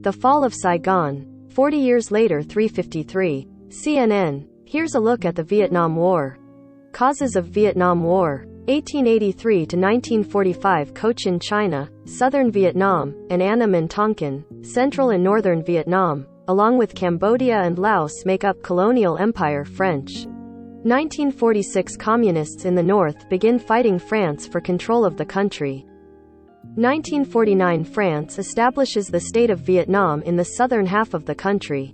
The fall of Saigon. 40 years later 3:53. CNN. Here's a look at the Vietnam War. Causes of Vietnam War. 1883 to 1945. Cochin, China, southern Vietnam, and Annam and Tonkin, central and northern Vietnam, along with Cambodia and Laos make up colonial empire French. 1946. Communists in the north begin fighting France for control of the country. 1949. France establishes the state of Vietnam in the southern half of the country.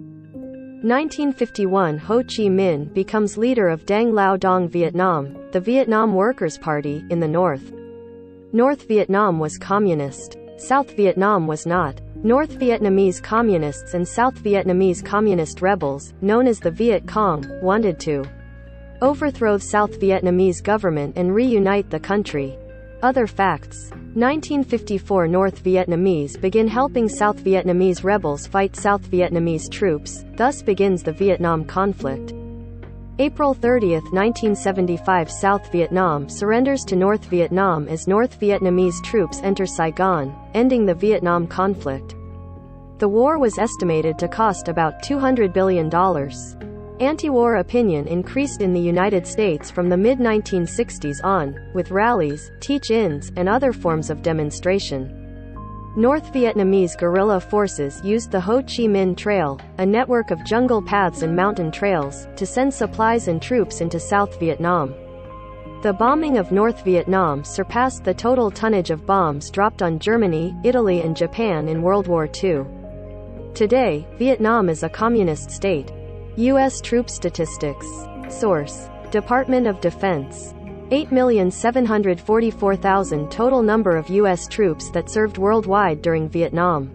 1951. Ho Chi Minh becomes leader of Dang Lao Dong Vietnam, the Vietnam Workers' Party, in the north. North Vietnam was communist. South Vietnam was not. North Vietnamese communists and South Vietnamese communist rebels, known as the Viet Cong, wanted to overthrow the South Vietnamese government and reunite the country. Other facts. 1954. North Vietnamese begin helping South Vietnamese rebels fight South Vietnamese troops, thus begins the Vietnam conflict. April 30, 1975. South Vietnam surrenders to North Vietnam as North Vietnamese troops enter Saigon, ending the Vietnam conflict. The war was estimated to cost about $200 billion. Anti-war opinion increased in the United States from the mid-1960s on, with rallies, teach-ins, and other forms of demonstration. North Vietnamese guerrilla forces used the Ho Chi Minh Trail, a network of jungle paths and mountain trails, to send supplies and troops into South Vietnam. The bombing of North Vietnam surpassed the total tonnage of bombs dropped on Germany, Italy and Japan in World War II. Today, Vietnam is a communist state. U.S. troop statistics. Source: Department of Defense. 8,744,000 total number of U.S. troops that served worldwide during Vietnam.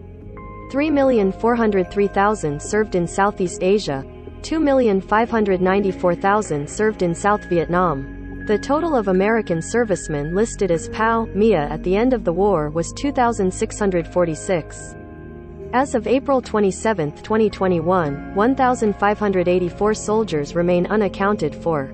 3,403,000 served in Southeast Asia. 2,594,000 served in South Vietnam. The total of American servicemen listed as POW, MIA at the end of the war was 2,646. As of April 27, 2021, 1,584 soldiers remain unaccounted for.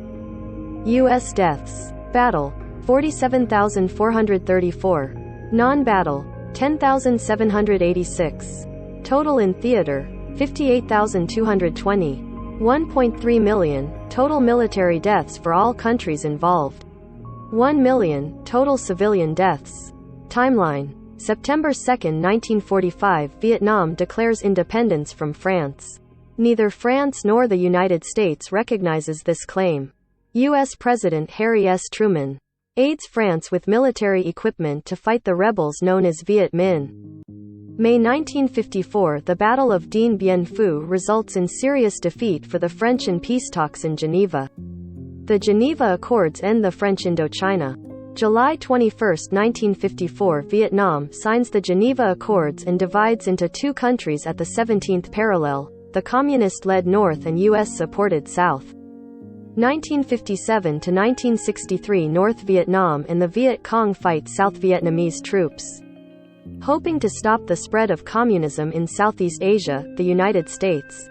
U.S. deaths. Battle: 47,434. Non-battle: 10,786. Total in theater: 58,220. 1.3 million. Total military deaths for all countries involved. 1 million. Total civilian deaths. Timeline: September 2, 1945, Vietnam declares independence from France. Neither France nor the United States recognizes this claim. U.S. President Harry S. Truman aids France with military equipment to fight the rebels known as Viet Minh. May 1954, the Battle of Dien Bien Phu results in serious defeat for the French in peace talks in Geneva. The Geneva Accords end the French Indochina. July 21, 1954, Vietnam signs the Geneva Accords and divides into two countries at the 17th parallel, the communist-led North and U.S.-supported South. 1957 to 1963, North Vietnam and the Viet Cong fight South Vietnamese troops. Hoping to stop the spread of communism in Southeast Asia, the United States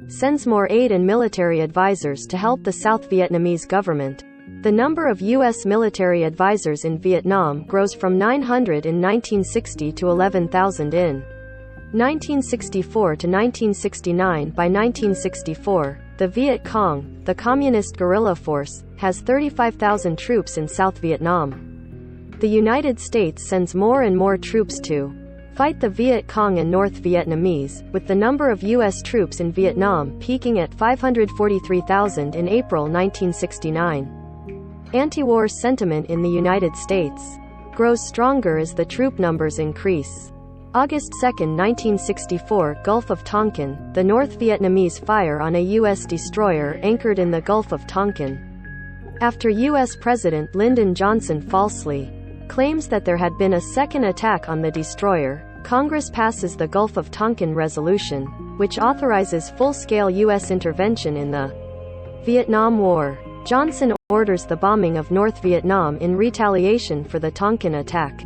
sends more aid and military advisors to help the South Vietnamese government. The number of U.S. military advisors in Vietnam grows from 900 in 1960 to 11,000 in 1964 to 1969. By 1964, the Viet Cong, the communist guerrilla force, has 35,000 troops in South Vietnam. The United States sends more and more troops to fight the Viet Cong and North Vietnamese, with the number of U.S. troops in Vietnam peaking at 543,000 in April 1969. Anti-war sentiment in the United States grows stronger as the troop numbers increase. August 2, 1964, Gulf of Tonkin, the North Vietnamese fire on a U.S. destroyer anchored in the Gulf of Tonkin. After U.S. President Lyndon Johnson falsely claims that there had been a second attack on the destroyer, Congress passes the Gulf of Tonkin Resolution, which authorizes full-scale U.S. intervention in the Vietnam War. Johnson orders the bombing of North Vietnam in retaliation for the Tonkin attack.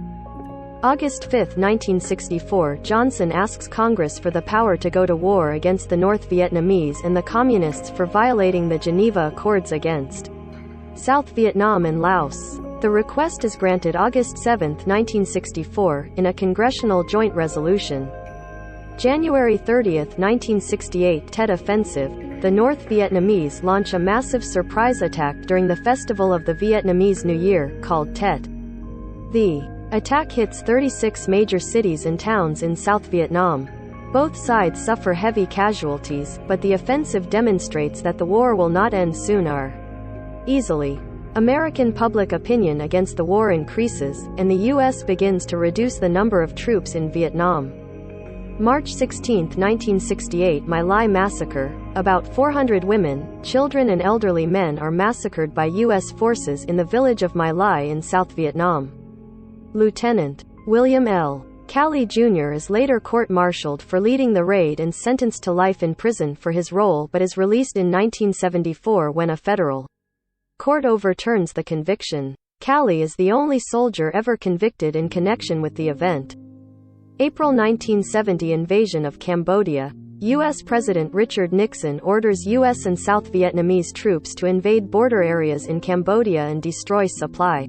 August 5, 1964, Johnson asks Congress for the power to go to war against the North Vietnamese and the Communists for violating the Geneva Accords against South Vietnam and Laos. The request is granted August 7, 1964, in a congressional joint resolution. January 30, 1968 Tet Offensive. The North Vietnamese launch a massive surprise attack during the festival of the Vietnamese New Year, called Tet. The attack hits 36 major cities and towns in South Vietnam. Both sides suffer heavy casualties, but the offensive demonstrates that the war will not end soon or easily. American public opinion against the war increases, and the U.S. begins to reduce the number of troops in Vietnam. March 16, 1968 My Lai Massacre. About 400 women, children and elderly men are massacred by U.S. forces in the village of My Lai in South Vietnam. Lieutenant William L. Calley Jr. is later court-martialed for leading the raid and sentenced to life in prison for his role but is released in 1974 when a federal court overturns the conviction. Calley is the only soldier ever convicted in connection with the event. April 1970 Invasion of Cambodia. U.S. President Richard Nixon orders U.S. and South Vietnamese troops to invade border areas in Cambodia and destroy supply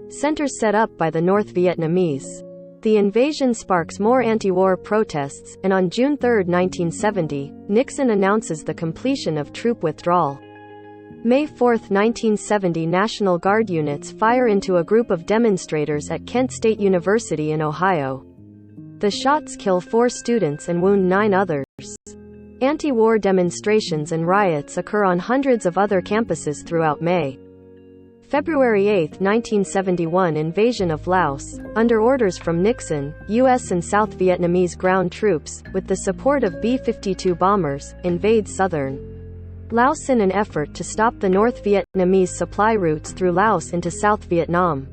centers set up by the North Vietnamese. The invasion sparks more anti-war protests, and on June 3, 1970, Nixon announces the completion of troop withdrawal. May 4, 1970 National Guard units fire into a group of demonstrators at Kent State University in Ohio. The shots kill 4 students and wound 9 others. Anti-war demonstrations and riots occur on hundreds of other campuses throughout May. February 8, 1971 Invasion of Laos. Under orders from Nixon, U.S. and South Vietnamese ground troops, with the support of B-52 bombers, invade southern Laos in an effort to stop the North Vietnamese supply routes through Laos into South Vietnam.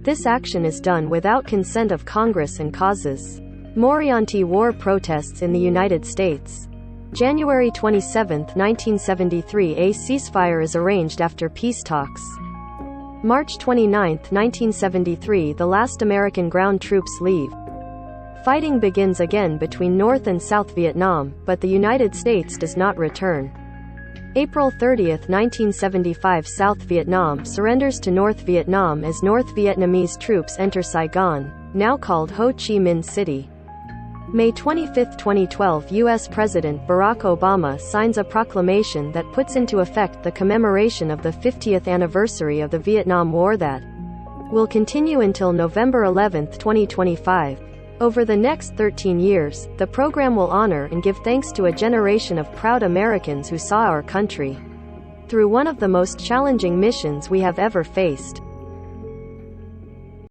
This action is done without consent of Congress and causes more anti-war protests in the United States. January 27, 1973 A ceasefire is arranged after peace talks. March 29, 1973 The last American ground troops leave. Fighting begins again between North and South Vietnam, but the United States does not return. April 30, 1975 South Vietnam surrenders to North Vietnam as North Vietnamese troops enter Saigon, now called Ho Chi Minh City. May 25, 2012 U.S. President Barack Obama signs a proclamation that puts into effect the commemoration of the 50th anniversary of the Vietnam War that will continue until November 11, 2025. Over the next 13 years, the program will honor and give thanks to a generation of proud Americans who saw our country through one of the most challenging missions we have ever faced.